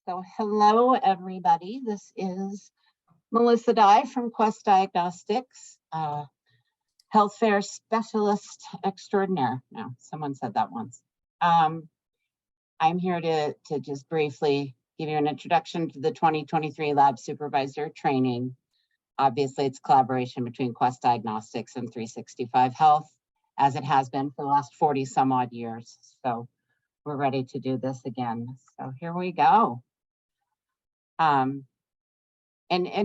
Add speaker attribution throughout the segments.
Speaker 1: So hello, everybody. This is Melissa Dye from Quest Diagnostics, Health Fairs Specialist Extraordinaire. No, someone said that once. I'm here to just briefly give you an introduction to the 2023 Lab Supervisor training. Obviously, it's collaboration between Quest Diagnostics and 365 Health, as it has been for the last 40 some odd years. So we're ready to do this again. So here we go. And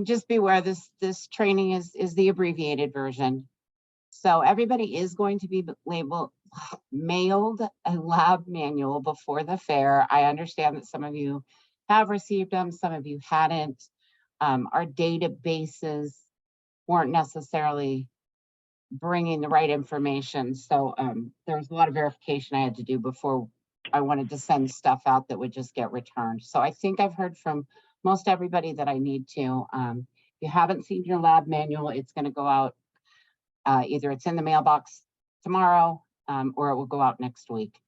Speaker 1: just beware, this training is the abbreviated version. So everybody is going to be mailed a lab manual before the fair. I understand that some of you have received them, some of you hadn't. Our databases weren't necessarily bringing the right information. So there was a lot of verification I had to do before I wanted to send stuff out that would just get returned. So I think I've heard from most everybody that I need to. If you haven't seen your lab manual, it's going to go out. Either it's in the mailbox tomorrow or it will go out next week,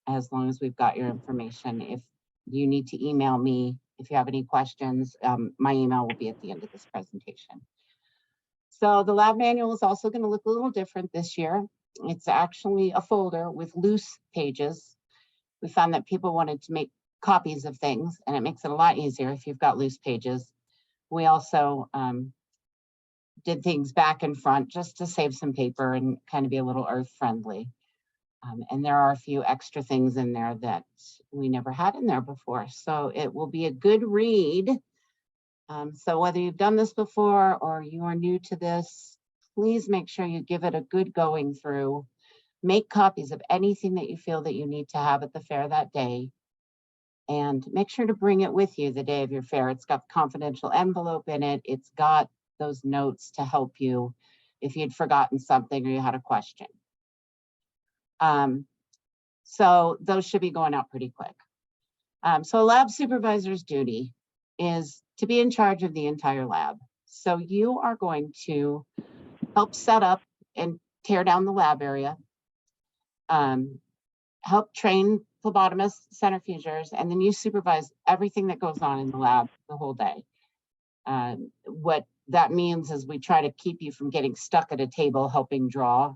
Speaker 1: as long as we've got your information. If you need to email me, if you have any questions, my email will be at the end of this presentation. So the lab manual is also going to look a little different this year. It's actually a folder with loose pages. We found that people wanted to make copies of things, and it makes it a lot easier if you've got loose pages. We also did things back and front just to save some paper and kind of be a little earth friendly. And there are a few extra things in there that we never had in there before. So it will be a good read. So whether you've done this before or you are new to this, please make sure you give it a good going through. Make copies of anything that you feel that you need to have at the fair that day. And make sure to bring it with you the day of your fair. It's got the confidential envelope in it. It's got those notes to help you if you'd forgotten something or you had a question. So those should be going out pretty quick. So a lab supervisor's duty is to be in charge of the entire lab. So you are going to help set up and tear down the lab area, help train phlebotomists, centrifugers, and then you supervise everything that goes on in the lab the whole day. What that means is we try to keep you from getting stuck at a table helping draw.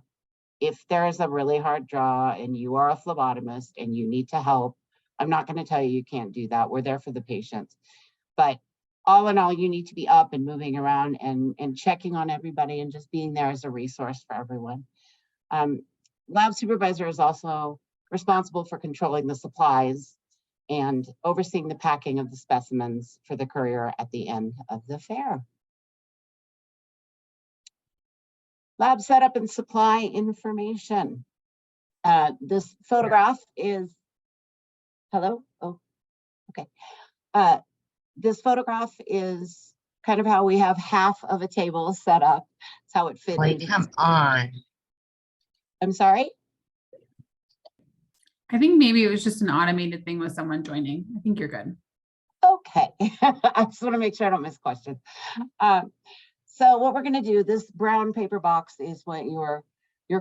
Speaker 1: If there is a really hard draw and you are a phlebotomist and you need to help, I'm not going to tell you you can't do that. We're there for the patients. But all in all, you need to be up and moving around and checking on everybody and just being there as a resource for everyone. Lab supervisor is also responsible for controlling the supplies and overseeing the packing of the specimens for the courier at the end of the fair. Lab setup and supply information. This photograph is, hello? Oh, okay. This photograph is kind of how we have half of a table set up. It's how it fits.
Speaker 2: Wait, come on.
Speaker 1: I'm sorry?
Speaker 3: I think maybe it was just an automated thing with someone joining. I think you're good.
Speaker 1: Okay. I just want to make sure I don't miss questions. So what we're going to do, this brown paper box is what your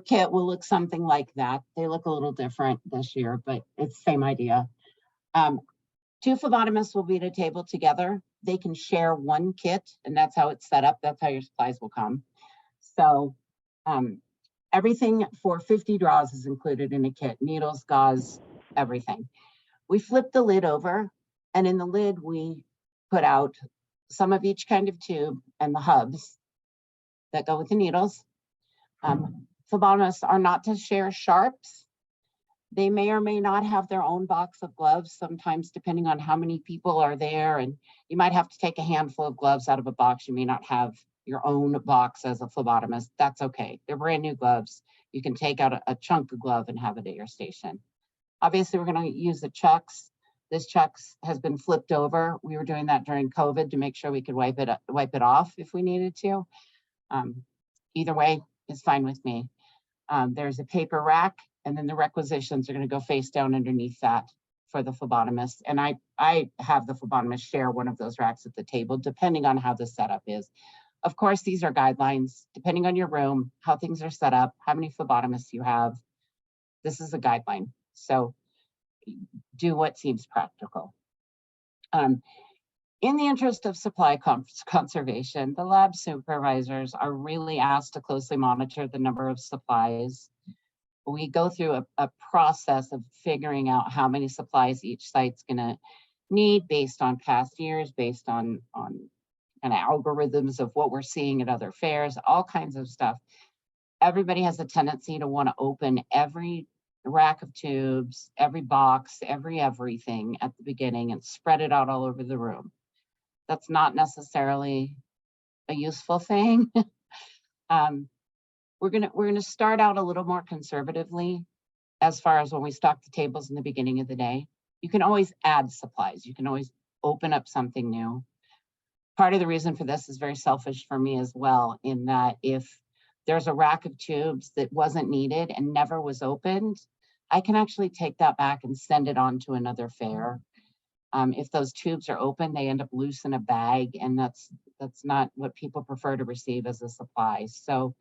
Speaker 1: kit will look something like that. They look a little different this year, but it's the same idea. Two phlebotomists will be at a table together. They can share one kit, and that's how it's set up. That's how your supplies will come. So everything for 50 draws is included in a kit, needles, gauze, everything. We flip the lid over, and in the lid, we put out some of each kind of tube and the hubs that go with the needles. Phlebotomists are not to share sharps. They may or may not have their own box of gloves, sometimes depending on how many people are there, and you might have to take a handful of gloves out of a box. You may not have your own box as a phlebotomist. That's okay. They're brand new gloves. You can take out a chunk of glove and have it at your station. Obviously, we're going to use the chucks. This chucks has been flipped over. We were doing that during COVID to make sure we could wipe it off if we needed to. Either way is fine with me. There's a paper rack, and then the requisitions are going to go face down underneath that for the phlebotomist. And I have the phlebotomist share one of those racks at the table, depending on how the setup is. Of course, these are guidelines, depending on your room, how things are set up, how many phlebotomists you have. This is a guideline. So do what seems practical. In the interest of supply conservation, the lab supervisors are really asked to closely monitor the number of supplies. We go through a process of figuring out how many supplies each site's gonna need based on past years, based on kind of algorithms of what we're seeing at other fairs, all kinds of stuff. Everybody has a tendency to want to open every rack of tubes, every box, everything at the beginning and spread it out all over the room. That's not necessarily a useful thing. We're gonna start out a little more conservatively as far as when we stock the tables in the beginning of the day. You can always add supplies. You can always open up something new. Part of the reason for this is very selfish for me as well, in that if there's a rack of tubes that wasn't needed and never was opened, I can actually take that back and send it on to another fair. If those tubes are open, they end up loose in a bag, and that's not what people prefer to receive as a supply. So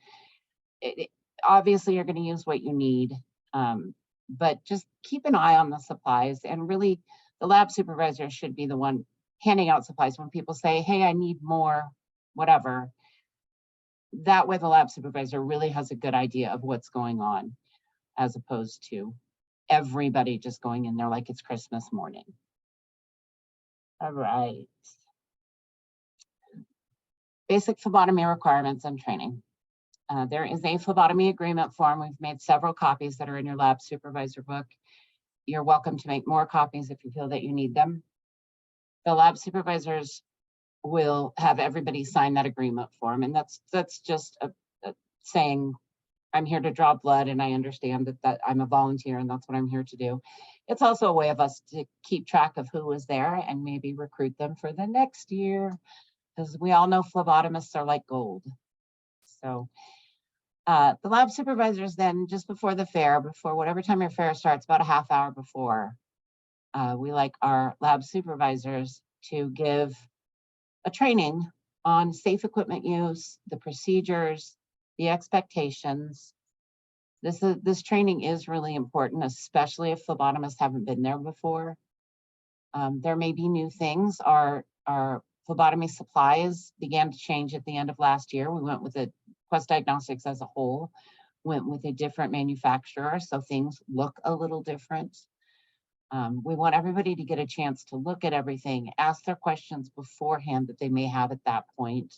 Speaker 1: obviously you're going to use what you need, but just keep an eye on the supplies, and really the lab supervisor should be the one handing out supplies when people say, hey, I need more, whatever. That way the lab supervisor really has a good idea of what's going on, as opposed to everybody just going in there like it's Christmas morning. All right. Basic phlebotomy requirements and training. There is a phlebotomy agreement form. We've made several copies that are in your lab supervisor book. You're welcome to make more copies if you feel that you need them. The lab supervisors will have everybody sign that agreement form, and that's just a saying, I'm here to draw blood, and I understand that I'm a volunteer and that's what I'm here to do. It's also a way of us to keep track of who was there and maybe recruit them for the next year, because we all know phlebotomists are like gold. So the lab supervisors then, just before the fair, before whatever time your fair starts, about a half hour before, we like our lab supervisors to give a training on safe equipment use, the procedures, the expectations. This training is really important, especially if phlebotomists haven't been there before. There may be new things. Our phlebotomy supplies began to change at the end of last year. We went with it, Quest Diagnostics as a whole went with a different manufacturer, so things look a little different. We want everybody to get a chance to look at everything, ask their questions beforehand that they may have at that point.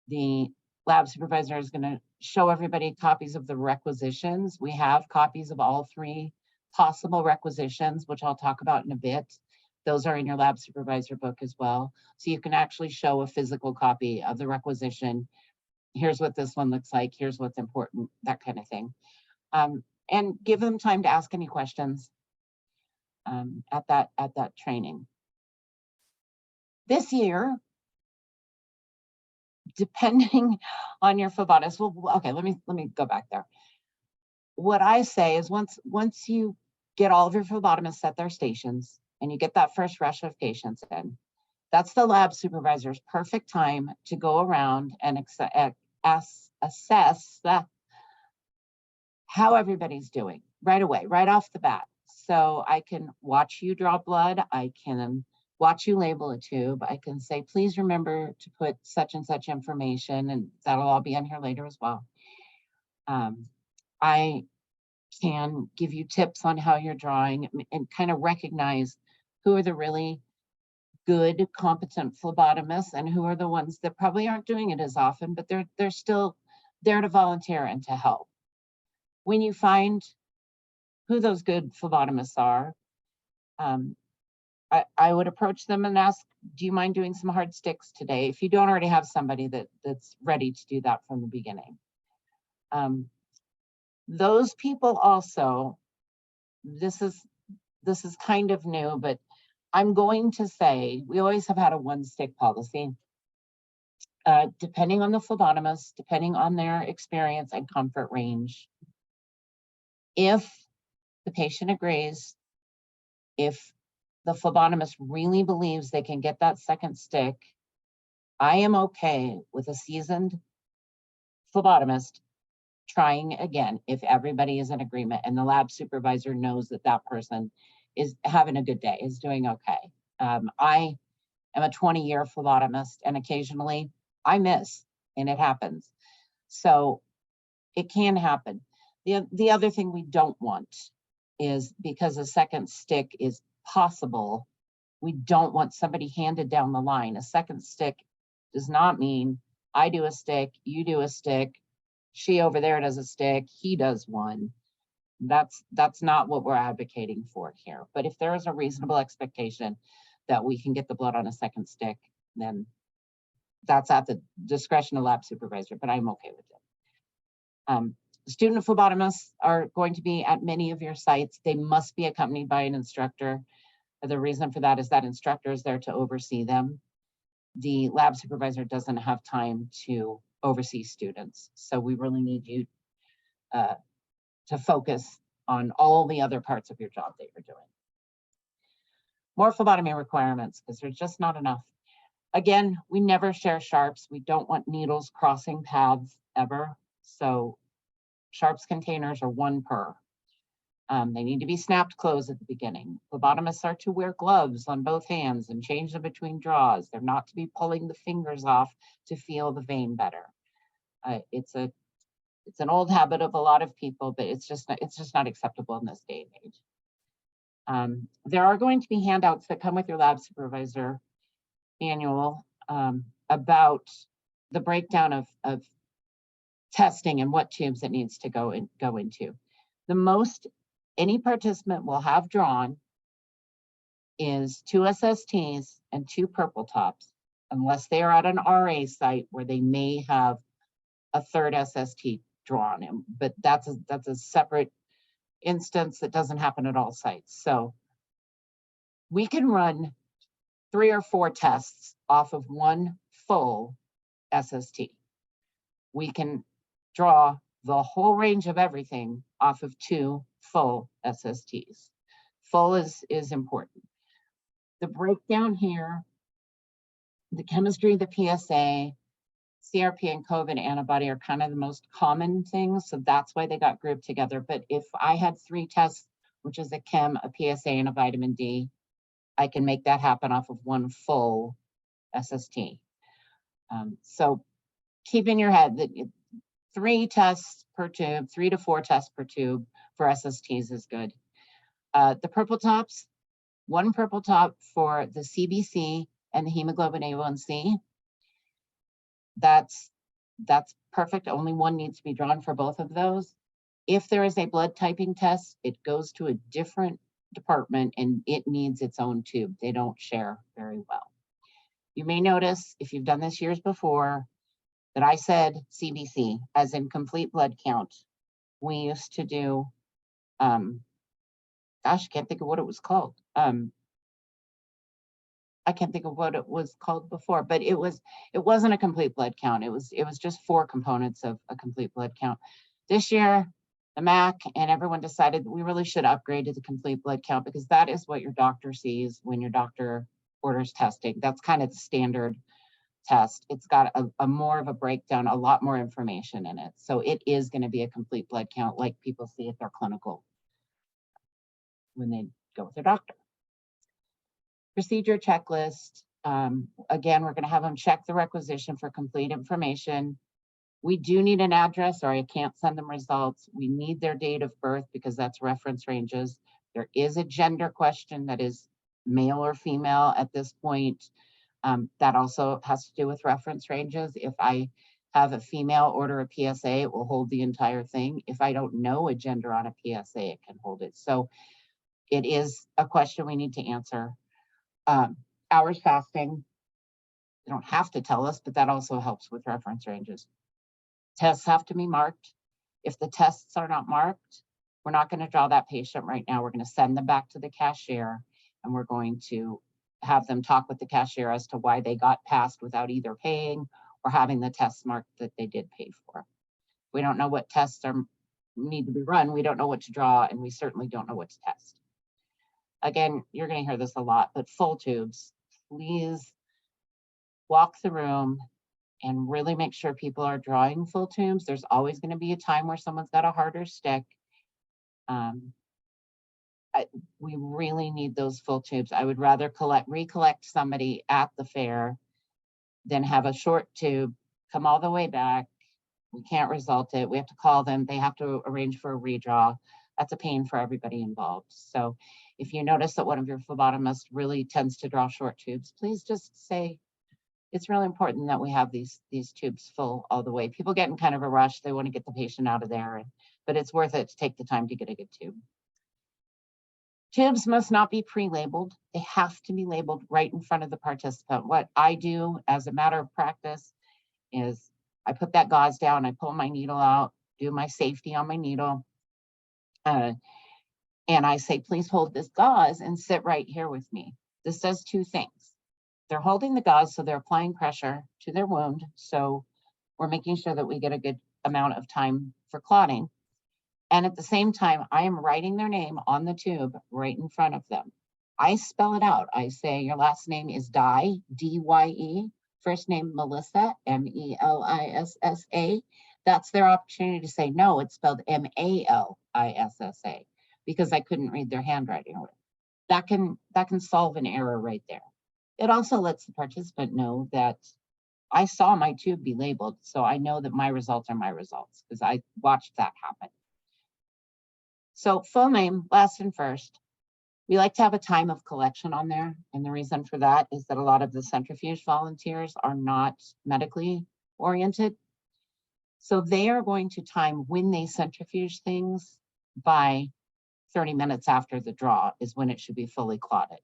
Speaker 1: The lab supervisor is going to show everybody copies of the requisitions. We have copies of all 3 possible requisitions, which I'll talk about in a bit. Those are in your lab supervisor book as well. So you can actually show a physical copy of the requisition. Here's what this one looks like. Here's what's important, that kind of thing. And give them time to ask any questions at that training. This year, depending on your phlebotomist, well, okay, let me go back there. What I say is once you get all of your phlebotomists at their stations and you get that first rush of patients in, that's the lab supervisor's perfect time to go around and assess how everybody's doing right away, right off the bat. So I can watch you draw blood, I can watch you label a tube, I can say, please remember to put such and such information, and that'll all be in here later as well. I can give you tips on how you're drawing and kind of recognize who are the really good, competent phlebotomists and who are the ones that probably aren't doing it as often, but they're still there to volunteer and to help. When you find who those good phlebotomists are, I would approach them and ask, do you mind doing some hard sticks today? If you don't already have somebody that's ready to do that from the beginning. Those people also, this is kind of new, but I'm going to say, we always have had a 1-stick policy. Depending on the phlebotomist, depending on their experience and comfort range. If the patient agrees, if the phlebotomist really believes they can get that 2nd stick, I am okay with a seasoned phlebotomist trying again if everybody is in agreement and the lab supervisor knows that that person is having a good day, is doing okay. I am a 20-year phlebotomist, and occasionally I miss, and it happens. So it can happen. The other thing we don't want is, because a second stick is possible, we don't want somebody handed down the line. A second stick does not mean I do a stick, you do a stick, she over there does a stick, he does one. That's not what we're advocating for here. But if there is a reasonable expectation that we can get the blood on a second stick, then that's at the discretion of lab supervisor, but I'm okay with it. Student phlebotomists are going to be at many of your sites. They must be accompanied by an instructor. The reason for that is that instructor is there to oversee them. The lab supervisor doesn't have time to oversee students. So we really need you to focus on all the other parts of your job that you're doing. More phlebotomy requirements, because there's just not enough. Again, we never share sharps. We don't want needles crossing paths ever. So sharps containers are 1 per. They need to be snapped closed at the beginning. Phlebotomists are to wear gloves on both hands and change them between draws. They're not to be pulling the fingers off to feel the vein better. It's an old habit of a lot of people, but it's just not acceptable in this day and age. There are going to be handouts that come with your lab supervisor manual about the breakdown of testing and what tubes it needs to go into. The most any participant will have drawn is 2 SSTs and 2 purple tops, unless they are at an RA site where they may have a 3rd SST drawn in, but that's a separate instance that doesn't happen at all sites. So we can run 3 or 4 tests off of 1 full SST. We can draw the whole range of everything off of 2 full SSTs. Full is important. The breakdown here, the chemistry, the PSA, CRP and COVID antibody are kind of the most common things. So that's why they got grouped together. But if I had 3 tests, which is a chem, a PSA, and a vitamin D, I can make that happen off of 1 full SST. So keep in your head that 3 tests per tube, 3 to 4 tests per tube for SSTs is good. The purple tops, 1 purple top for the CBC and the hemoglobin A1C. That's perfect. Only 1 needs to be drawn for both of those. If there is a blood typing test, it goes to a different department and it needs its own tube. They don't share very well. You may notice, if you've done this years before, that I said CBC, as in complete blood count. We used to do, gosh, I can't think of what it was called. I can't think of what it was called before, but it wasn't a complete blood count. It was just 4 components of a complete blood count. This year, the MAC and everyone decided that we really should upgrade to the complete blood count, because that is what your doctor sees when your doctor orders testing. That's kind of the standard test. It's got a more of a breakdown, a lot more information in it. So it is going to be a complete blood count like people see at their clinical when they go with their doctor. Procedure checklist. Again, we're going to have them check the requisition for complete information. We do need an address, or I can't send them results. We need their date of birth because that's reference ranges. There is a gender question that is male or female at this point. That also has to do with reference ranges. If I have a female order a PSA, it will hold the entire thing. If I don't know a gender on a PSA, it can hold it. So it is a question we need to answer. Hours fasting, they don't have to tell us, but that also helps with reference ranges. Tests have to be marked. If the tests are not marked, we're not going to draw that patient right now. We're going to send them back to the cashier, and we're going to have them talk with the cashier as to why they got passed without either paying or having the tests marked that they did pay for. We don't know what tests need to be run. We don't know what to draw, and we certainly don't know what to test. Again, you're going to hear this a lot, but full tubes, please walk the room and really make sure people are drawing full tubes. There's always going to be a time where someone's got a harder stick. we really need those full tubes. I would rather recollect somebody at the fair than have a short tube come all the way back. We can't result it. We have to call them. They have to arrange for a redraw. That's a pain for everybody involved. So if you notice that one of your phlebotomists really tends to draw short tubes, please just say, it's really important that we have these tubes full all the way. People get in kind of a rush. They want to get the patient out of there, but it's worth it to take the time to get a good tube. Tubes must not be pre-labeled. They have to be labeled right in front of the participant. What I do as a matter of practice is I put that gauze down, I pull my needle out, do my safety on my needle, and I say, please hold this gauze and sit right here with me. This does two things. They're holding the gauze, so they're applying pressure to their wound. So we're making sure that we get a good amount of time for clotting. And at the same time, I am writing their name on the tube right in front of them. I spell it out. I say, your last name is Dye, D-Y-E. First name, Melissa, M-E-L-I-S-S-A. That's their opportunity to say, no, it's spelled M-A-L-I-S-S-A, because I couldn't read their handwriting. That can solve an error right there. It also lets the participant know that I saw my tube be labeled, so I know that my results are my results, because I watched that happen. So full name, last and first. We like to have a time of collection on there. And the reason for that is that a lot of the centrifuge volunteers are not medically oriented. So they are going to time when they centrifuge things by 30 minutes after the draw is when it should be fully clotted.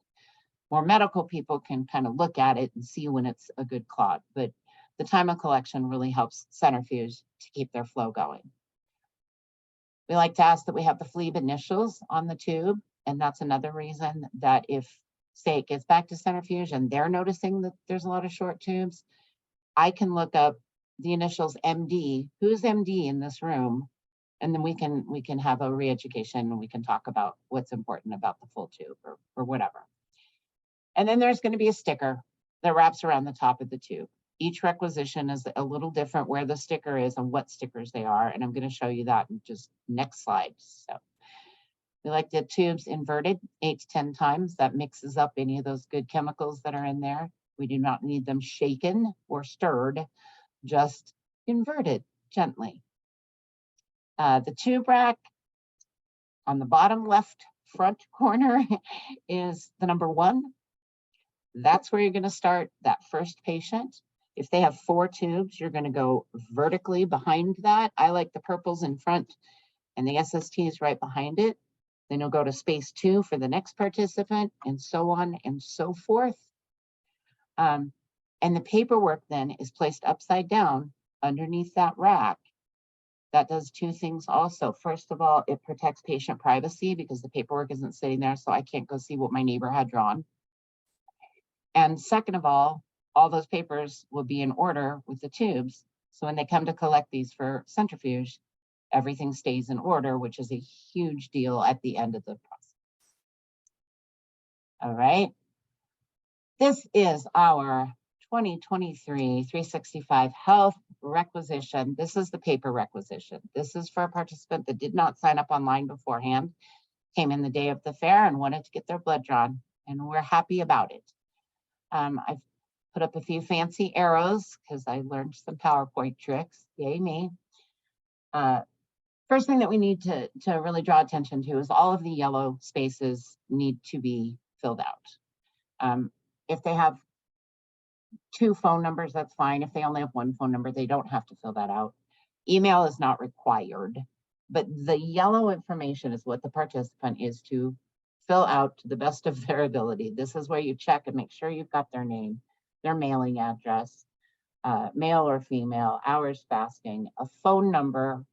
Speaker 1: More medical people can kind of look at it and see when it's a good clot, but the time of collection really helps centrifuge to keep their flow going. We like to ask that we have the phleb initials on the tube. And that's another reason that if, say, it gets back to centrifuge and they're noticing that there's a lot of short tubes, I can look up the initials MD. Who's MD in this room? And then we can have a re-education and we can talk about what's important about the full tube or whatever. And then there's going to be a sticker that wraps around the top of the tube. Each requisition is a little different where the sticker is and what stickers they are. And I'm going to show you that in just next slide. So we like the tubes inverted 8 to 10 times. That mixes up any of those good chemicals that are in there. We do not need them shaken or stirred, just inverted gently. The tube rack on the bottom left front corner is the number 1. That's where you're going to start that first patient. If they have 4 tubes, you're going to go vertically behind that. I like the purples in front and the SSTs right behind it. Then you'll go to space 2 for the next participant, and so on and so forth. And the paperwork then is placed upside down underneath that rack. That does 2 things also. First of all, it protects patient privacy because the paperwork isn't sitting there, so I can't go see what my neighbor had drawn. And second of all those papers will be in order with the tubes. So when they come to collect these for centrifuge, everything stays in order, which is a huge deal at the end of the process. All right. This is our 2023 365 health requisition. This is the paper requisition. This is for a participant that did not sign up online beforehand, came in the day of the fair and wanted to get their blood drawn, and we're happy about it. I've put up a few fancy arrows because I learned some PowerPoint tricks. Yay me. First thing that we need to really draw attention to is all of the yellow spaces need to be filled out. If they have 2 phone numbers, that's fine. If they only have 1 phone number, they don't have to fill that out. Email is not required, but the yellow information is what the participant is to fill out to the best of their ability. This is where you check and make sure you've got their name, their mailing address, male or female, hours fasting, a phone number.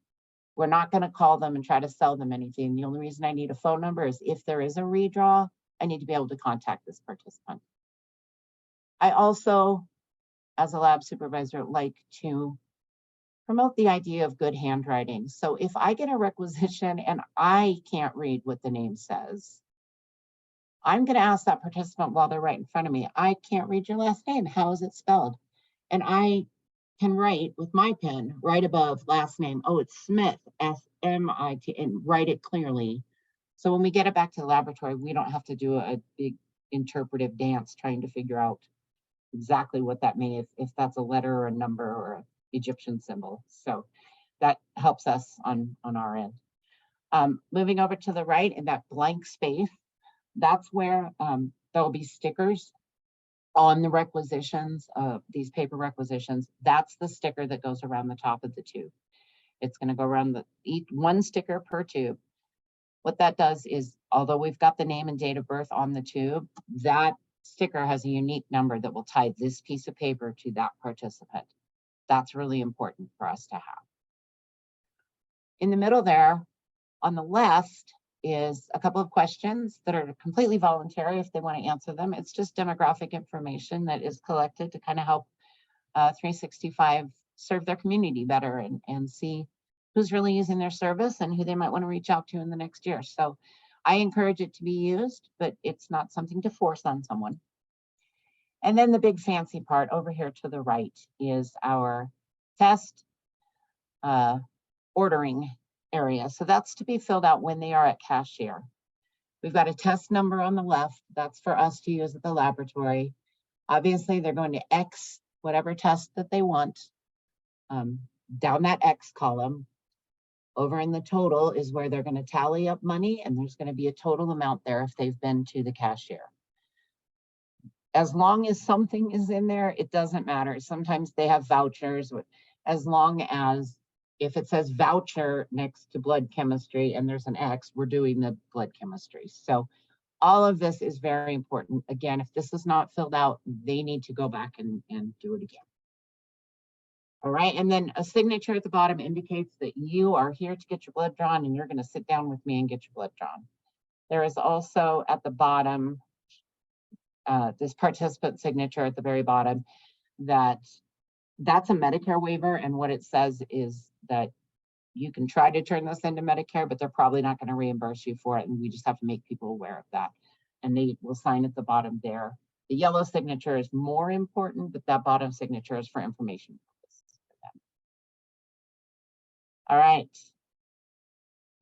Speaker 1: We're not going to call them and try to sell them anything. The only reason I need a phone number is if there is a redraw, I need to be able to contact this participant. I also, as a lab supervisor, like to promote the idea of good handwriting. So if I get a requisition and I can't read what the name says, I'm going to ask that participant while they're right in front of me, I can't read your last name. How is it spelled? And I can write with my pen right above last name. Oh, it's Smith, S-M-I-T, and write it clearly So when we get it back to the laboratory, we don't have to do a big interpretive dance trying to figure out exactly what that means, if that's a letter or a number or an Egyptian symbol. So that helps us on our end. Moving over to the right in that blank space, that's where there'll be stickers on the requisitions, these paper requisitions. That's the sticker that goes around the top of the tube. It's going to go around each one sticker per tube. What that does is, although we've got the name and date of birth on the tube, that sticker has a unique number that will tie this piece of paper to that participant. That's really important for us to have. In the middle there, on the left, is a couple of questions that are completely voluntary if they want to answer them. It's just demographic information that is collected to kind of help 365 serve their community better and see who's really using their service and who they might want to reach out to in the next year. So I encourage it to be used, but it's not something to force on someone. And then the big fancy part over here to the right is our test ordering area. So that's to be filled out when they are at cashier. We've got a test number on the left. That's for us to use at the laboratory. Obviously, they're going to X whatever test that they want down that X column. Over in the total is where they're going to tally up money, and there's going to be a total amount there if they've been to the cashier. As long as something is in there, it doesn't matter. Sometimes they have vouchers, as long as if it says voucher next to blood chemistry and there's an X, we're doing the blood chemistry. So all of this is very important. Again, if this is not filled out, they need to go back and do it again. All right, and then a signature at the bottom indicates that you are here to get your blood drawn and you're going to sit down with me and get your blood drawn. There is also at the bottom, this participant signature at the very bottom, that's a Medicare waiver, and what it says is that you can try to turn this into Medicare, but they're probably not going to reimburse you for it, and we just have to make people aware of that. And they will sign at the bottom there. The yellow signature is more important, but that bottom signature is for information purposes for them. All right.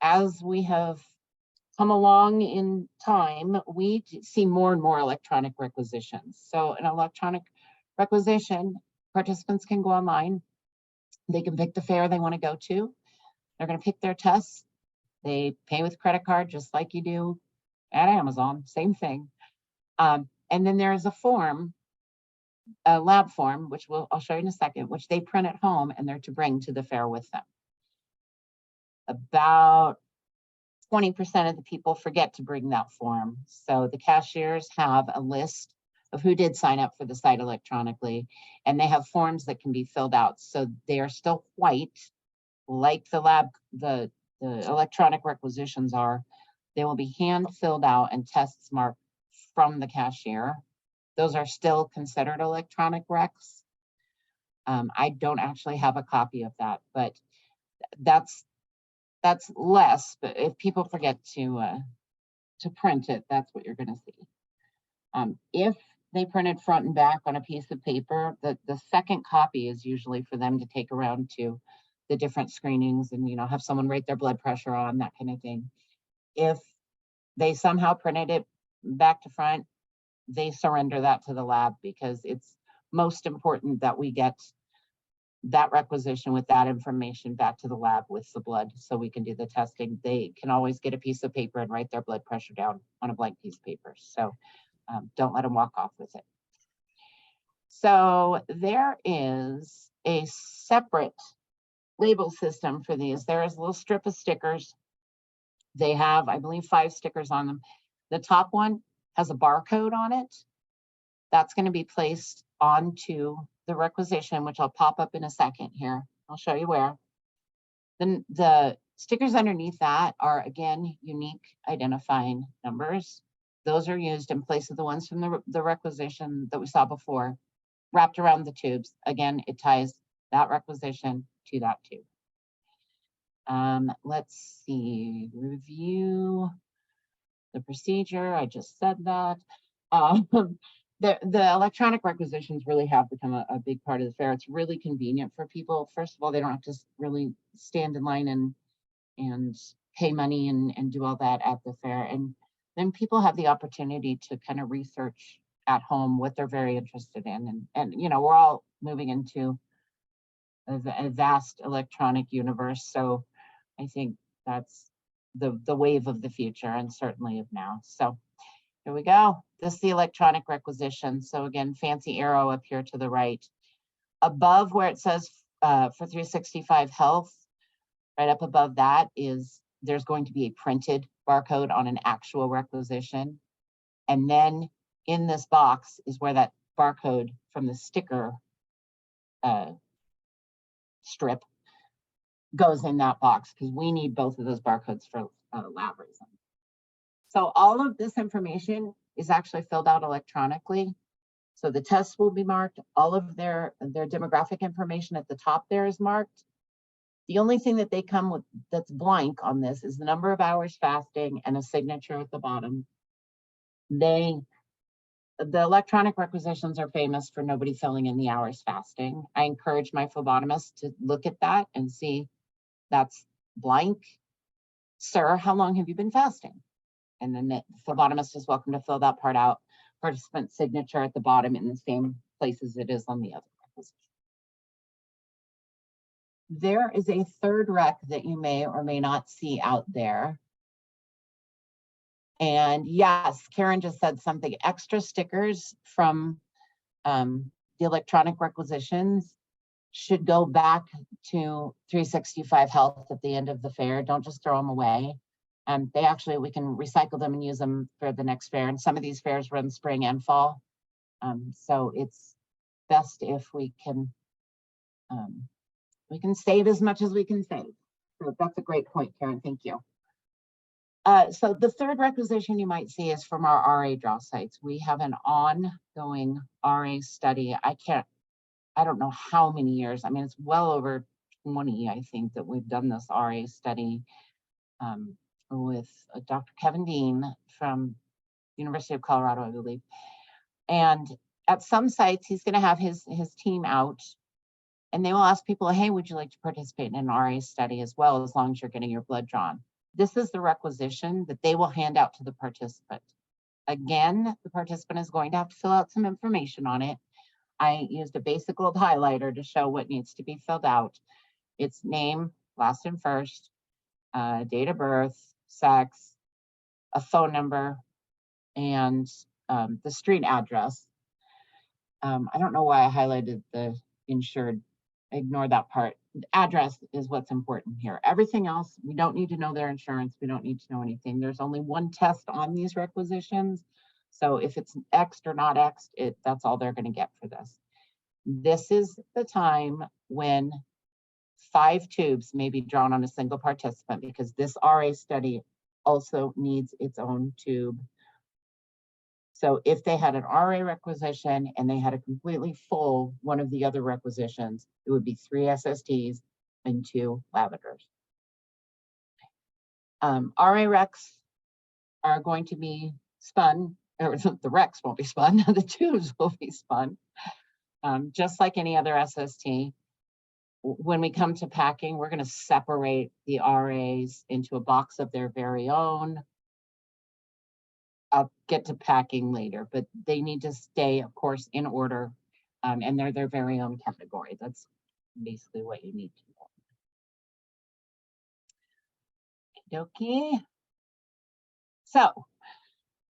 Speaker 1: As we have come along in time, we see more and more electronic requisitions. So an electronic requisition, participants can go online. They can pick the fair they want to go to. They're going to pick their tests. They pay with credit card, just like you do at Amazon, same thing. And then there's a form, a lab form, which I'll show you in a second, which they print at home and they're to bring to the fair with them. About 20% of the people forget to bring that form. So the cashiers have a list of who did sign up for the site electronically, and they have forms that can be filled out. So they are still white, like the electronic requisitions are. They will be hand filled out and tests marked from the cashier. Those are still considered electronic recs. I don't actually have a copy of that, but that's less. But if people forget to print it, that's what you're going to see. If they printed front and back on a piece of paper, the second copy is usually for them to take around to the different screenings and, have someone rate their blood pressure on, that kind of thing. If they somehow printed it back to front, they surrender that to the lab, because it's most important that we get that requisition with that information back to the lab with the blood so we can do the testing. They can always get a piece of paper and write their blood pressure down on a blank piece of paper. So don't let them walk off with it. So there is a separate label system for these. There is a little strip of stickers. They have, I believe, 5 stickers on them. The top one has a barcode on it. That's going to be placed onto the requisition, which I'll pop up in a second here. I'll show you where. Then the stickers underneath that are, again, unique identifying numbers. Those are used in place of the ones from the requisition that we saw before, wrapped around the tubes. Again, it ties that requisition to that tube. Let's see, review the procedure. I just said that. The electronic requisitions really have become a big part of the fair. It's really convenient for people. First of all, they don't have to really stand in line and pay money and do all that at the fair. And then people have the opportunity to kind of research at home what they're very interested in. And you know, we're all moving into a vast electronic universe. So I think that's the wave of the future and certainly of now. So here we go. This is the electronic requisition. So again, fancy arrow up here to the right. Above where it says for 365 Health, right up above that there's going to be a printed barcode on an actual requisition. And then in this box is where that barcode from the sticker strip goes in that box, because we need both of those barcodes for lab reasons. So all of this information is actually filled out electronically. So the tests will be marked. All of their demographic information at the top there is marked. The only thing that they come with that's blank on this is the number of hours fasting and a signature at the bottom. The electronic requisitions are famous for nobody filling in the hours fasting. I encourage my phlebotomist to look at that and see that's blank. Sir, how long have you been fasting? And then the phlebotomist is welcome to fill that part out. Participant signature at the bottom in the same place as it is on the other requisition. There is a third rec that you may or may not see out there. And yes, Karen just said something. Extra stickers from the electronic requisitions should go back to 365 Health at the end of the fair. Don't just throw them away. We can recycle them and use them for the next fair. And some of these fairs run spring and fall. So it's best if we can save as much as we can save. So that's a great point, Karen, thank you. So the third requisition you might see is from our RA draw sites. We have an ongoing RA study. I don't know how many years. I mean, it's well over 20, I think, that we've done this RA study with Dr. Kevin Dean from University of Colorado, I believe. And at some sites, he's going to have his team out, and they will ask people, hey, would you like to participate in an RA study as well, as long as you're getting your blood drawn? This is the requisition that they will hand out to the participant. Again, the participant is going to have to fill out some information on it. I used a basic gold highlighter to show what needs to be filled out. It's name, last and first, date of birth, sex, a phone number, and the street address. I don't know why I highlighted the insured. Ignore that part. The address is what's important here. Everything else, we don't need to know their insurance. We don't need to know anything. There's only one test on these requisitions. So if it's X'd or not X'd, that's all they're going to get for this. This is the time when 5 tubes may be drawn on a single participant, because this RA study also needs its own tube. So if they had an RA requisition and they had a completely full one of the other requisitions, it would be 3 SSTs and 2 lavenders. RA recs are going to be spun, or the recs won't be spun, the tubes will be spun, just like any other SST. When we come to packing, we're going to separate the RAs into a box of their very own. I'll get to packing later, but they need to stay, of course, in order, and they're their very own category. That's basically what you need to know. Okay. So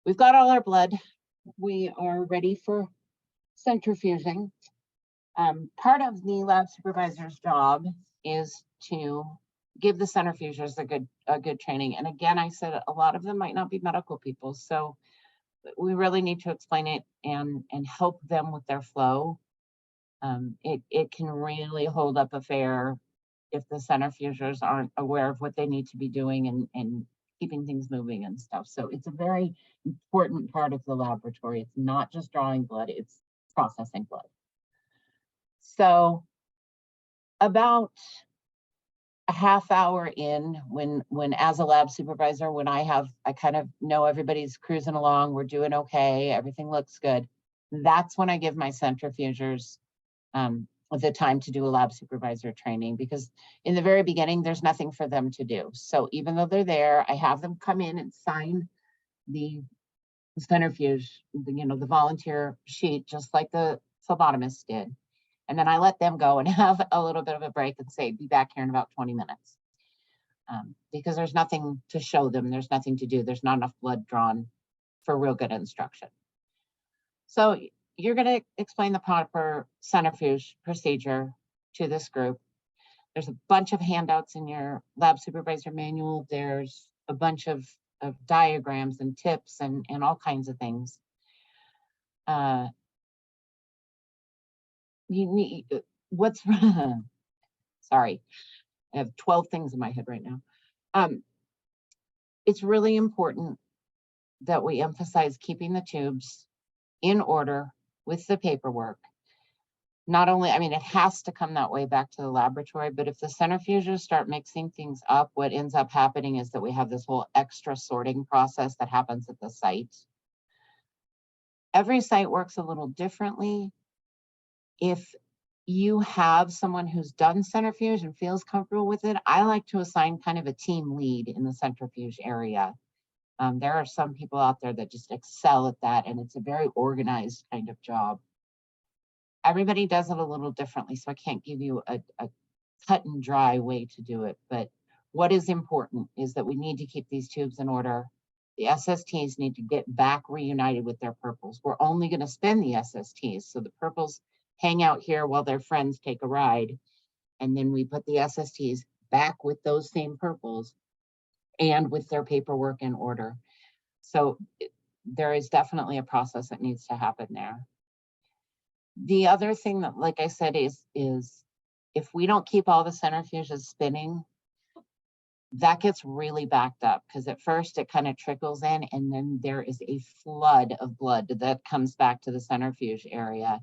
Speaker 1: we've got all our blood. We are ready for centrifuging. Part of the lab supervisor's job is to give the centrifugers a good training. And again, I said a lot of them might not be medical people, so we really need to explain it and help them with their flow. It can really hold up a fair if the centrifugers aren't aware of what they need to be doing and keeping things moving and stuff. So it's a very important part of the laboratory. It's not just drawing blood, it's processing blood. So about a half hour in, when as a lab supervisor, when I kind of know everybody's cruising along, we're doing okay, everything looks good, that's when I give my centrifugers the time to do a lab supervisor training, because in the very beginning, there's nothing for them to do. So even though they're there, I have them come in and sign the centrifuge, the volunteer sheet, just like the phlebotomist did. And then I let them go and have a little bit of a break and say, be back here in about 20 minutes. Because there's nothing to show them. There's nothing to do. There's not enough blood drawn for real good instruction. So you're going to explain the proper centrifuge procedure to this group. There's a bunch of handouts in your lab supervisor manual. There's a bunch of diagrams and tips and all kinds of things. You need what's sorry, I have 12 things in my head right now. It's really important that we emphasize keeping the tubes in order with the paperwork. Not only, I mean, it has to come that way back to the laboratory, but if the centrifuges start mixing things up, what ends up happening is that we have this whole extra sorting process that happens at the site. Every site works a little differently. If you have someone who's done centrifuge and feels comfortable with it, I like to assign kind of a team lead in the centrifuge area. There are some people out there that just excel at that, and it's a very organized kind of job. Everybody does it a little differently, so I can't give you a cut and dry way to do it. But what is important is that we need to keep these tubes in order. The SSTs need to get back reunited with their purples. We're only going to spend the SSTs, so the purples hang out here while their friends take a ride, and then we put the SSTs back with those same purples and with their paperwork in order. So there is definitely a process that needs to happen there. The other thing that, like I said, is if we don't keep all the centrifuges spinning, that gets really backed up, because at first it kind of trickles in, and then there is a flood of blood that comes back to the centrifuge area.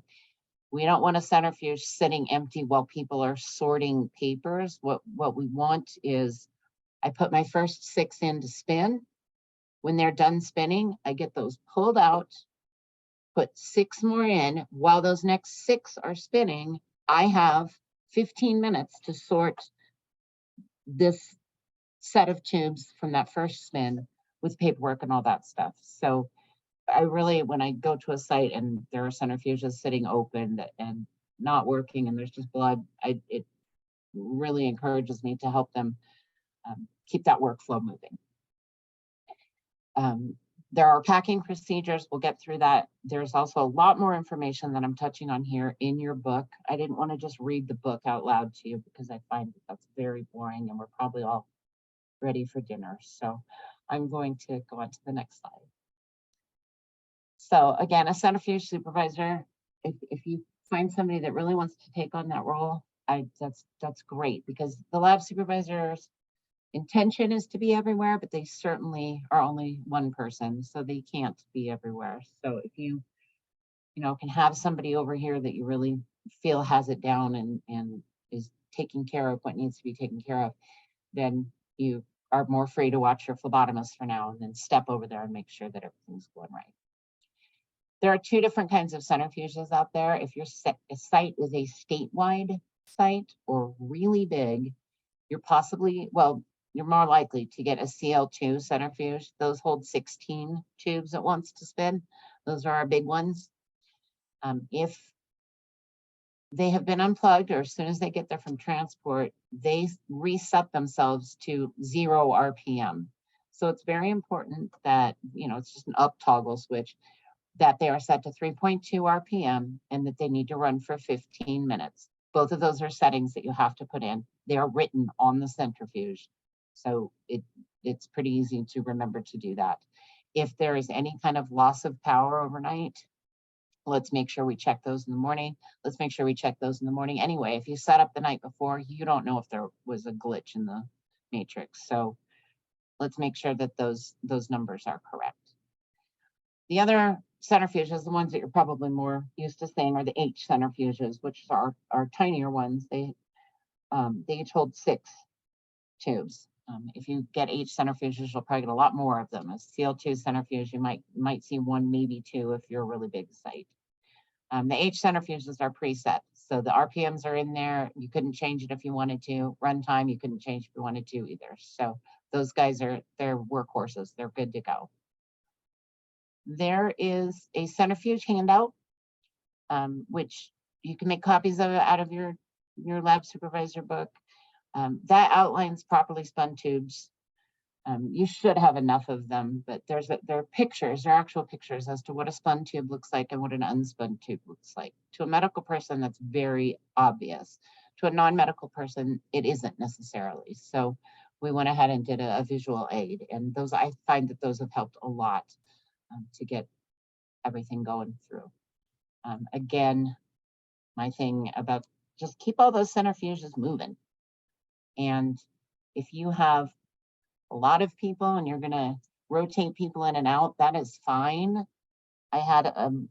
Speaker 1: We don't want a centrifuge sitting empty while people are sorting papers. What we want is, I put my first 6 in to spin. When they're done spinning, I get those pulled out, put 6 more in. While those next 6 are spinning, I have 15 minutes to sort this set of tubes from that first spin with paperwork and all that stuff. So I really, when I go to a site and there are centrifuges sitting open and not working and there's just blood, it really encourages me to help them keep that workflow moving. There are packing procedures. We'll get through that. There's also a lot more information that I'm touching on here in your book. I didn't want to just read the book out loud to you because I find that's very boring and we're probably all ready for dinner. So I'm going to go on to the next slide. So again, a centrifuge supervisor, if you find somebody that really wants to take on that role, that's great, because the lab supervisor's intention is to be everywhere, but they certainly are only one person, so they can't be everywhere. So if you can have somebody over here that you really feel has it down and is taking care of what needs to be taken care of, then you are more free to watch your phlebotomist for now and then step over there and make sure that everything's going right. There are 2 different kinds of centrifuges out there. If your site is a statewide site or really big, you're more likely to get a CL2 centrifuge. Those hold 16 tubes at once to spin. Those are our big ones. If they have been unplugged, or as soon as they get there from transport, they reset themselves to 0 RPM. So it's very important that, it's just an up toggle switch, that they are set to 3.2 RPM and that they need to run for 15 minutes. Both of those are settings that you have to put in. They are written on the centrifuge. So it's pretty easy to remember to do that. If there is any kind of loss of power overnight, let's make sure we check those in the morning. Let's make sure we check those in the morning. Anyway, if you set up the night before, you don't know if there was a glitch in the matrix. So let's make sure that those numbers are correct. The other centrifuges, the ones that you're probably more used to seeing, are the H centrifuges, which are tinier ones. They each hold 6 tubes. If you get H centrifuges, you'll probably get a lot more of them. A CL2 centrifuge, you might see 1, maybe 2 if you're a really big site. The H centrifuges are preset. So the RPMs are in there. You couldn't change it if you wanted to. Runtime, you couldn't change if you wanted to either. So those guys they're workhorses. They're good to go. There is a centrifuge handout, which you can make copies of it out of your lab supervisor book. That outlines properly spun tubes. You should have enough of them, but there are pictures, there are actual pictures as to what a spun tube looks like and what an unspun tube looks like. To a medical person, that's very obvious. To a non-medical person, it isn't necessarily. So we went ahead and did a visual aid, and those, I find that those have helped a lot to get everything going through. Again, my thing about just keep all those centrifuges moving. And if you have a lot of people and you're gonna rotate people in and out, that is fine. I had an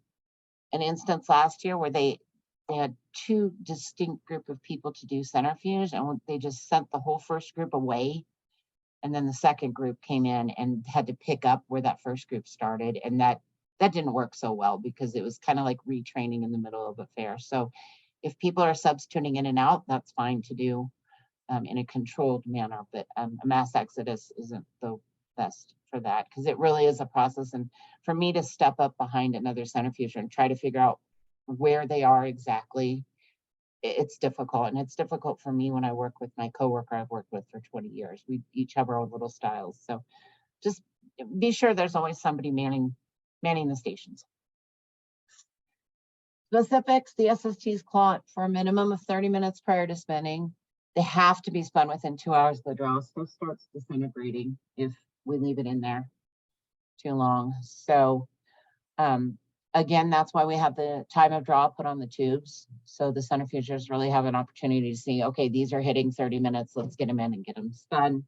Speaker 1: instance last year where they had two distinct group of people to do centrifuge, and they just sent the whole first group away. And then the second group came in and had to pick up where that first group started. And that didn't work so well because it was kind of like retraining in the middle of a fair. So if people are substituting in and out, that's fine to do in a controlled manner, but a mass exodus isn't the best for that because it really is a process. And for me to step up behind another centrifuge and try to figure out where they are exactly, it's difficult. And it's difficult for me when I work with my coworker I've worked with for 20 years. We each have our own little styles. So just be sure there's always somebody manning the stations. Specifics, the SSTs clot for a minimum of 30 minutes prior to spinning. They have to be spun within 2 hours of the draw. So starts disintegrating if we leave it in there too long. So again, that's why we have the time of draw put on the tubes. So the centrifugers really have an opportunity to see, okay, these are hitting 30 minutes. Let's get them in and get them spun.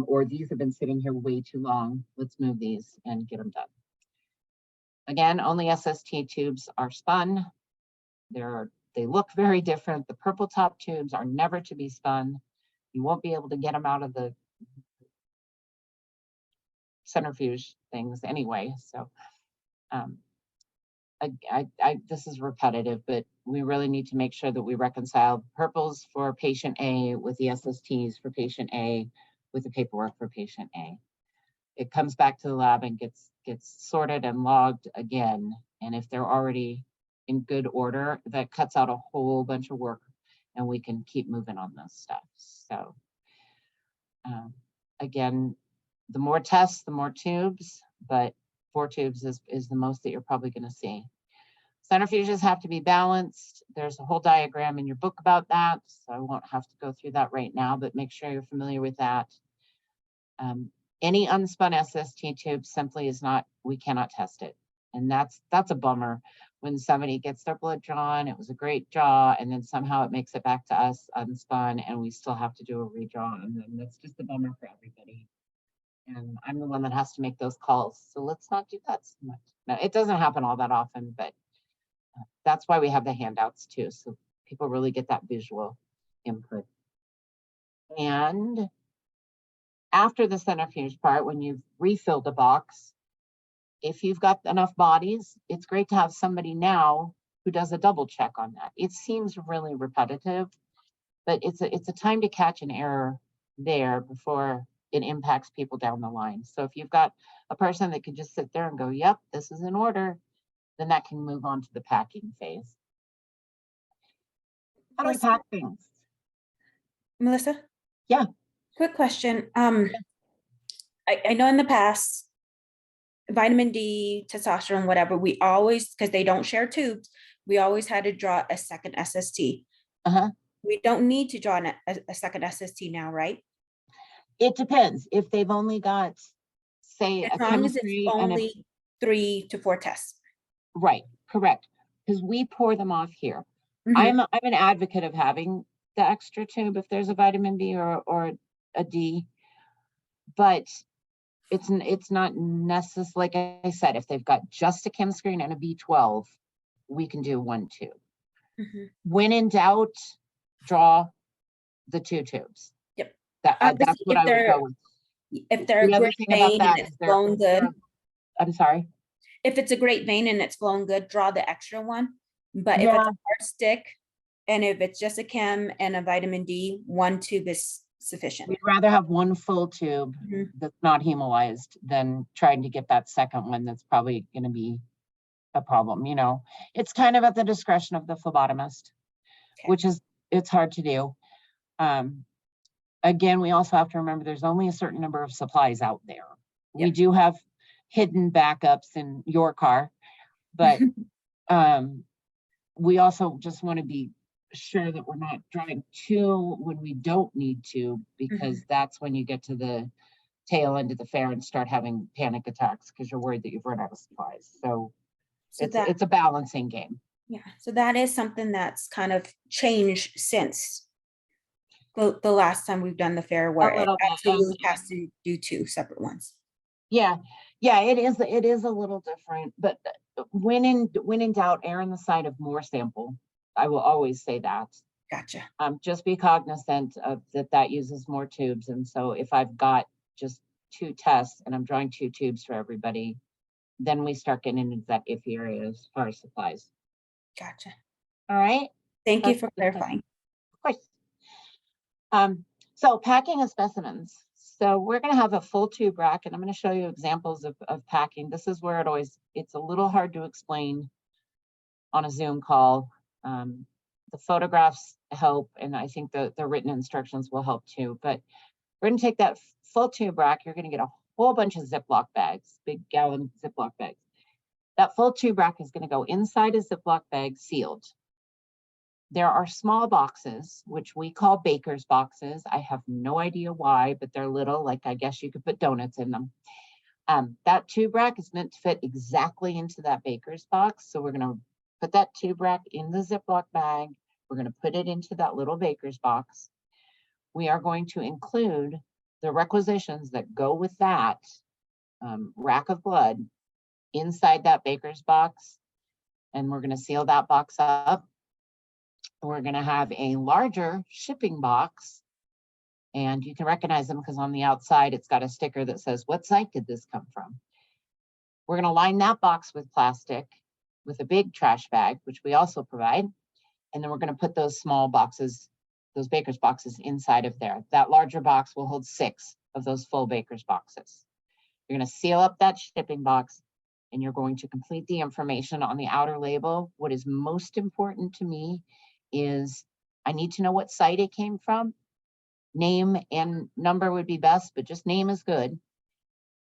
Speaker 1: Or these have been sitting here way too long. Let's move these and get them done. Again, only SST tubes are spun. They look very different. The purple top tubes are never to be spun. You won't be able to get them out of the centrifuge things anyway. So this is repetitive, but we really need to make sure that we reconcile purples for patient A with the SSTs for patient A with the paperwork for patient A. It comes back to the lab and gets sorted and logged again. And if they're already in good order, that cuts out a whole bunch of work and we can keep moving on this stuff. So again, the more tests, the more tubes, but 4 tubes is the most that you're probably going to see. Centrifuges have to be balanced. There's a whole diagram in your book about that, so I won't have to go through that right now, but make sure you're familiar with that. Any unspun SST tube simply is not, we cannot test it. And that's a bummer when somebody gets their blood drawn, it was a great draw, and then somehow it makes it back to us unspun and we still have to do a redraw, and then that's just a bummer for everybody. And I'm the one that has to make those calls. So let's not do that so much. Now, it doesn't happen all that often, but that's why we have the handouts too. So people really get that visual input. And after the centrifuge part, when you've refilled a box, if you've got enough bodies, it's great to have somebody now who does a double check on that. It seems really repetitive, but it's a time to catch an error there before it impacts people down the line. So if you've got a person that can just sit there and go, yep, this is in order, then that can move on to the packing phase. How do we pack things?
Speaker 2: Melissa?
Speaker 1: Yeah.
Speaker 2: Quick question. I know in the past, vitamin D, testosterone, whatever, we always, because they don't share tubes, we always had to draw a second SST. We don't need to draw a second SST now, right?
Speaker 1: It depends. If they've only got, say,
Speaker 2: As
Speaker 1: a
Speaker 2: long as
Speaker 1: chemistry
Speaker 2: it's
Speaker 1: and
Speaker 2: only 3 to 4 tests.
Speaker 1: right, correct. Because we pour them off here. I'm an advocate of having the extra tube if there's a vitamin B or a D, but it's not necessary. Like I said, if they've got just a chem screen and a B12, we can do 1 tube. When in doubt, draw the 2 tubes.
Speaker 2: Yep.
Speaker 1: That's what I would go with.
Speaker 2: If they're a great vein and it's flowing good.
Speaker 1: I'm sorry?
Speaker 2: If it's a great vein and it's flowing good, draw the extra one. But if it's a hard stick, And if it's just a chem and a vitamin D, 1 tube is sufficient.
Speaker 1: We'd rather have one full tube
Speaker 2: Mhm.
Speaker 1: that's not hemolyzed than trying to get that second one that's probably going to be a problem. It's kind of at the discretion of the phlebotomist,
Speaker 2: Okay.
Speaker 1: which is, it's hard to do. Again, we also have to remember there's only a certain number of supplies out there. We
Speaker 2: Yep.
Speaker 1: do have hidden backups in your car, but we also just want to be sure that we're not drawing two when we don't need to, because that's when you get to the tail end of the fair and start having panic attacks because you're worried that you've run out of supplies. So it's a balancing game.
Speaker 2: Yeah, so that is something that's kind of changed since the last time we've done the fair, where it
Speaker 1: little bit,
Speaker 2: absolutely has to do 2 separate ones.
Speaker 1: Yeah, it is a little different, but when in doubt, err on the side of more sample. I will always say that.
Speaker 2: Gotcha.
Speaker 1: Just be cognizant of that uses more tubes. And so if I've got just 2 tests and I'm drawing 2 tubes for everybody, then we start getting into that iffy area as far as supplies.
Speaker 2: Gotcha.
Speaker 1: All right.
Speaker 2: Thank you for clarifying.
Speaker 1: Of course. So packing of specimens. So we're going to have a full tube rack, and I'm going to show you examples of packing. This is where it's a little hard to explain on a Zoom call. The photographs help, and I think the written instructions will help too. But we're going to take that full tube rack. You're going to get a whole bunch of Ziploc bags, big gallon Ziploc bags. That full tube rack is going to go inside a Ziploc bag sealed. There are small boxes, which we call baker's boxes. I have no idea why, but they're little, like I guess you could put donuts in them. That tube rack is meant to fit exactly into that baker's box. So we're going to put that tube rack in the Ziploc bag. We're going to put it into that little baker's box. We are going to include the requisitions that go with that rack of blood inside that baker's box. And we're going to seal that box up. We're going to have a larger shipping box, and you can recognize them because on the outside it's got a sticker that says, what site did this come from? We're going to line that box with plastic with a big trash bag, which we also provide. And then we're going to put those small boxes, those baker's boxes, inside of there. That larger box will hold 6 of those full baker's boxes. You're going to seal up that shipping box, and you're going to complete the information on the outer label. What is most important to me is I need to know what site it came from. Name and number would be best, but just name is good.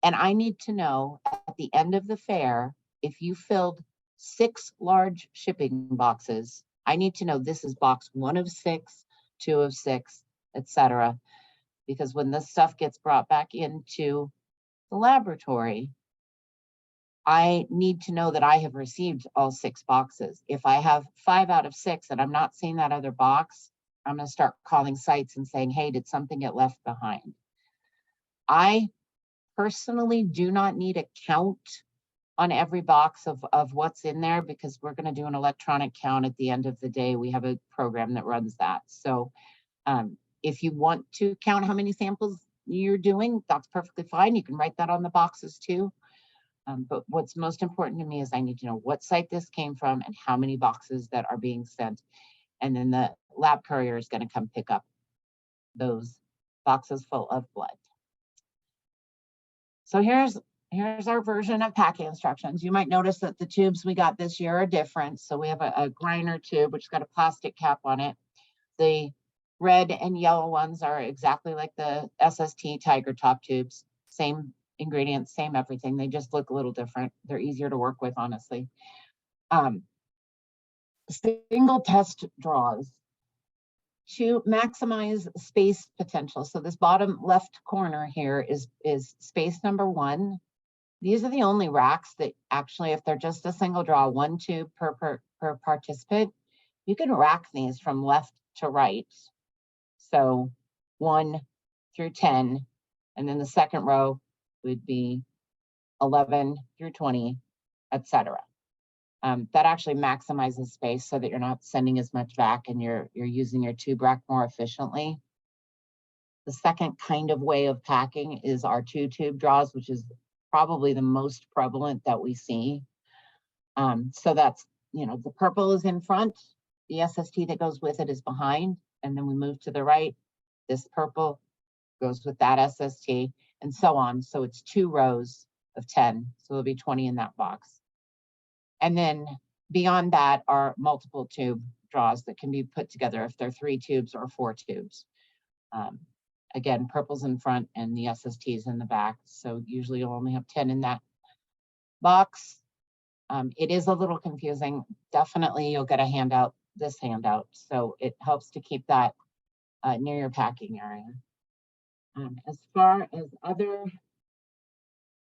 Speaker 1: And I need to know at the end of the fair, if you filled 6 large shipping boxes, I need to know this is box 1 of 6, 2 of 6, etc. Because when this stuff gets brought back into the laboratory, I need to know that I have received all 6 boxes. If I have 5 out of 6 and I'm not seeing that other box, I'm going to start calling sites and saying, hey, did something get left behind? I personally do not need a count on every box of what's in there, because we're going to do an electronic count at the end of the day. We have a program that runs that. So if you want to count how many samples you're doing, that's perfectly fine. You can write that on the boxes too. But what's most important to me is I need to know what site this came from and how many boxes that are being sent. And then the lab courier is going to come pick up those boxes full of blood. So here's our version of packing instructions. You might notice that the tubes we got this year are different. So we have a Griner tube, which has got a plastic cap on it. The red and yellow ones are exactly like the SST Tiger Top tubes. Same ingredients, same everything. They just look a little different. They're easier to work with, honestly. Single test draws to maximize space potential. So this bottom left corner here is space number 1. These are the only racks that actually, if they're just a single draw, 1 tube per participant, you can rack these from left to right. So 1 through 10, and then the second row would be 11 through 20, etc. That actually maximizes space so that you're not sending as much back and you're using your tube rack more efficiently. The second kind of way of packing is our 2 tube draws, which is probably the most prevalent that we see. So that's, the purple is in front, the SST that goes with it is behind, and then we move to the right. This purple goes with that SST, and so on. So it's 2 rows of 10. So there'll be 20 in that box. And then beyond that are multiple tube draws that can be put together if they're 3 tubes or 4 tubes. Again, purple's in front and the SST's in the back. So usually you'll only have 10 in that box. It is a little confusing. Definitely you'll get a handout, this handout. So it helps to keep that near your packing area. As far as other,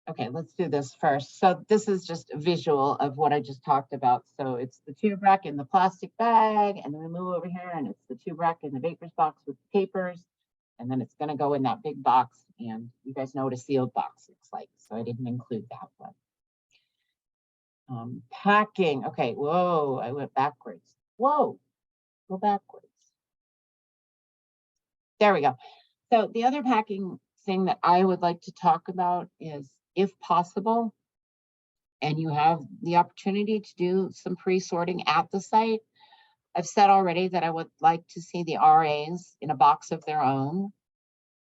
Speaker 1: okay, let's do this first. So this is just a visual of what I just talked about. So it's the tube rack in the plastic bag, and then we move over here and it's the tube rack in the baker's box with papers. And then it's gonna go in that big box, and you guys know what a sealed box looks like. So I didn't include that one. Packing, okay, whoa, I went backwards. Whoa, go backwards. There we go. So the other packing thing that I would like to talk about is, if possible, and you have the opportunity to do some pre-sorting at the site, I've said already that I would like to see the RAs in a box of their own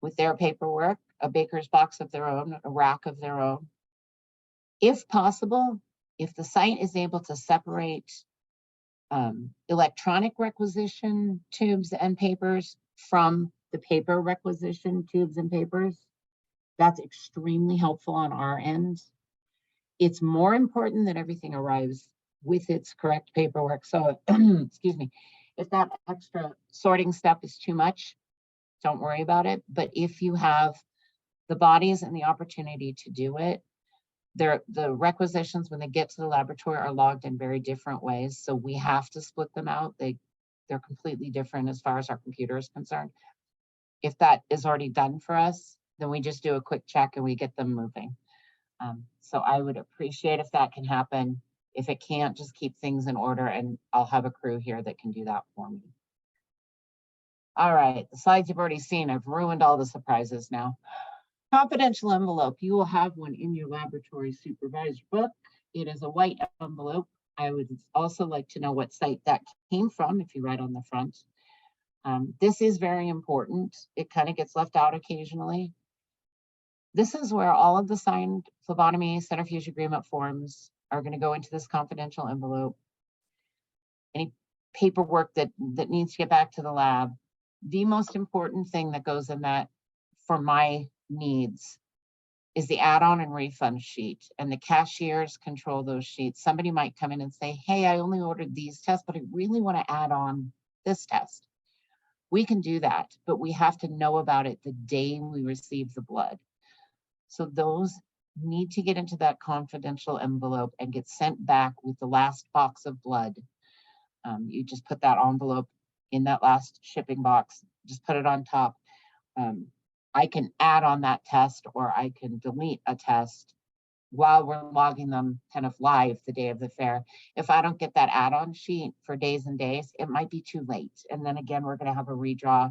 Speaker 1: with their paperwork, a baker's box of their own, a rack of their own. If possible, if the site is able to separate electronic requisition tubes and papers from the paper requisition tubes and papers, that's extremely helpful on our end. It's more important that everything arrives with its correct paperwork. So, excuse me, if that extra sorting step is too much, don't worry about it. But if you have the bodies and the opportunity to do it, the requisitions, when they get to the laboratory, are logged in very different ways. So we have to split them out. They're completely different as far as our computer is concerned. If that is already done for us, then we just do a quick check and we get them moving. So I would appreciate if that can happen. If it can't, just keep things in order, and I'll have a crew here that can do that for me. All right, the slides you've already seen. I've ruined all the surprises now. Confidential envelope. You will have one in your laboratory supervisor book. It is a white envelope. I would also like to know what site that came from if you write on the front. This is very important. It kind of gets left out occasionally. This is where all of the signed phlebotomy centrifuge agreement forms are going to go into this confidential envelope. Any paperwork that needs to get back to the lab. The most important thing that goes in that for my needs is the add-on and refund sheet, and the cashiers control those sheets. Somebody might come in and say, hey, I only ordered these tests, but I really want to add on this test. We can do that, but we have to know about it the day we receive the blood. So those need to get into that confidential envelope and get sent back with the last box of blood. You just put that envelope in that last shipping box, just put it on top. I can add on that test, or I can delete a test while we're logging them kind of live the day of the fair. If I don't get that add-on sheet for days and days, it might be too late. And then again, we're going to have a redraw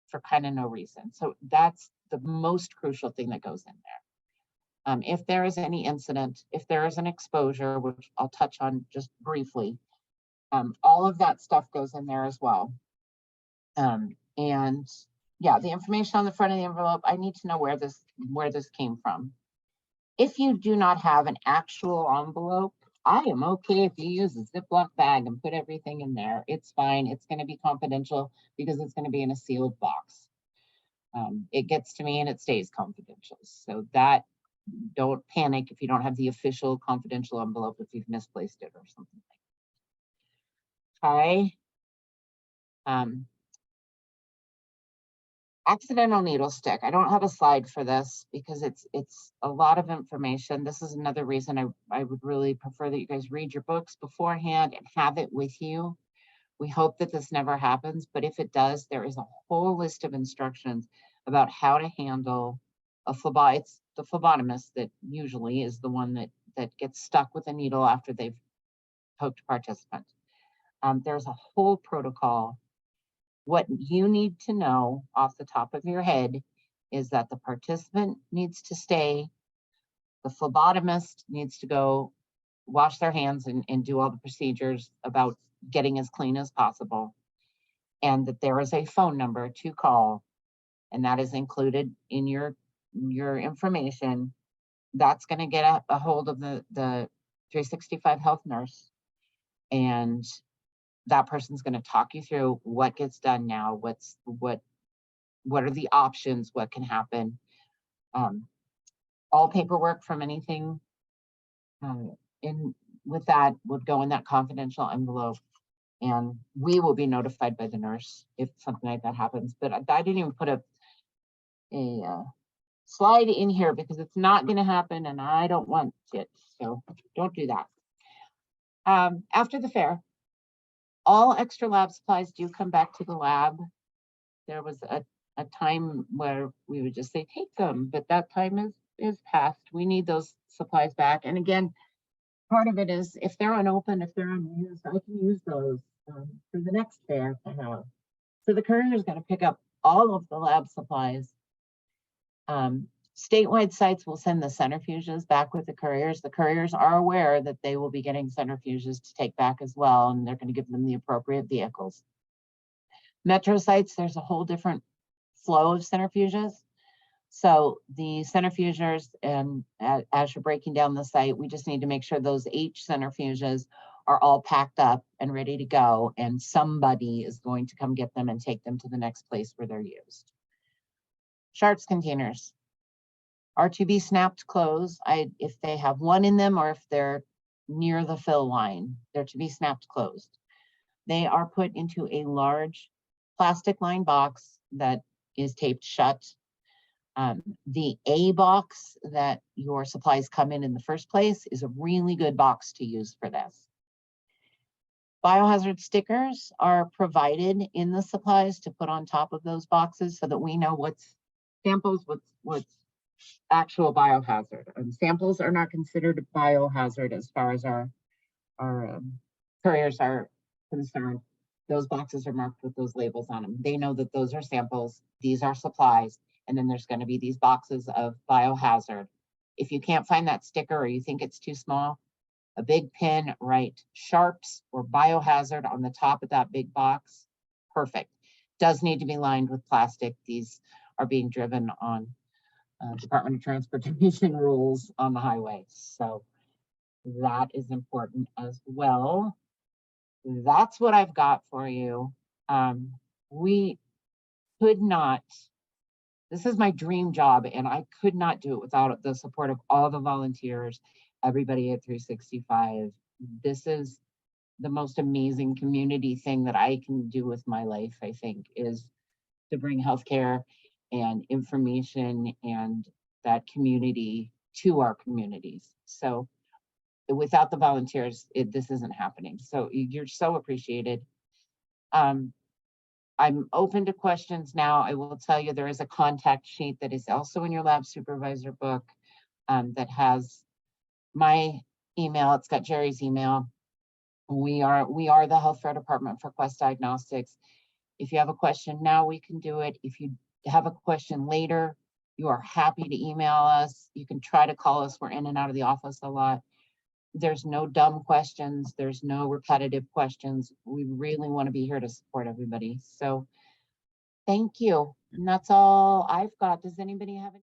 Speaker 1: for kind of no reason. So that's the most crucial thing that goes in there. If there is any incident, if there is an exposure, which I'll touch on just briefly, all of that stuff goes in there as well. And yeah, the information on the front of the envelope, I need to know where this came from. If you do not have an actual envelope, I am okay if you use a Ziploc bag and put everything in there. It's fine. It's going to be confidential because it's going to be in a sealed box. It gets to me and it stays confidential. So that, don't panic if you don't have the official confidential envelope, if you've misplaced it or something like that. Okay. Accidental needle stick. I don't have a slide for this because it's a lot of information. This is another reason I would really prefer that you guys read your books beforehand and have it with you. We hope that this never happens, but if it does, there is a whole list of instructions about how to handle a phlebotomist. It's the phlebotomist that usually is the one that gets stuck with a needle after they've poked a participant. There's a whole protocol. What you need to know off the top of your head is that the participant needs to stay, the phlebotomist needs to go wash their hands and do all the procedures about getting as clean as possible. And that there is a phone number to call, and that is included in your information. That's going to get a hold of the 365 health nurse, and that person's going to talk you through what gets done now, what are the options, what can happen. All paperwork from anything in with that would go in that confidential envelope, and we will be notified by the nurse if something like that happens. But I didn't even put a slide in here because it's not going to happen, and I don't want it, so don't do that. After the fair, all extra lab supplies do come back to the lab. There was a time where we would just say take them, but that time is past. We need those supplies back. And again, part of it is if they're unopened, if they're unused, I can use those for the next fair to have. So the courier is going to pick up all of the lab supplies. Statewide sites will send the centrifuges back with the couriers. The couriers are aware that they will be getting centrifuges to take back as well, and they're going to give them the appropriate vehicles. Metro sites, there's a whole different flow of centrifuges. So the centrifugers, and as you're breaking down the site, we just need to make sure those H centrifuges are all packed up and ready to go, and somebody is going to come get them and take them to the next place where they're used. Sharps containers are to be snapped closed. If they have one in them or if they're near the fill line, they're to be snapped closed. They are put into a large plastic lined box that is taped shut. The A box that your supplies come in the first place is a really good box to use for this. Biohazard stickers are provided in the supplies to put on top of those boxes so that we know what's samples, what's actual biohazard. And samples are not considered a biohazard as far as our couriers are concerned. Those boxes are marked with those labels on them. They know that those are samples, these are supplies, and then there's going to be these boxes of biohazard. If you can't find that sticker or you think it's too small, a big pin, write sharps or biohazard on the top of that big box. Perfect. Does need to be lined with plastic. These are being driven on Department of Transportation rules on the highway. So that is important as well. That's what I've got for you. We could not, this is my dream job, and I could not do it without the support of all the volunteers, everybody at 365. This is the most amazing community thing that I can do with my life, I think, is to bring healthcare and information and that community to our communities. So without the volunteers, this isn't happening. So you're so appreciated. I'm open to questions now. I will tell you there is a contact sheet that is also in your lab supervisor book that has my email. It's got Jerry's email. We are the health care department for Quest Diagnostics. If you have a question now, we can do it. If you have a question later, you are happy to email us. You can try to call us. We're in and out of the office a lot. There's no dumb questions. There's no repetitive questions. We really want to be here to support everybody. So thank you. And that's all I've got. Does anybody have any?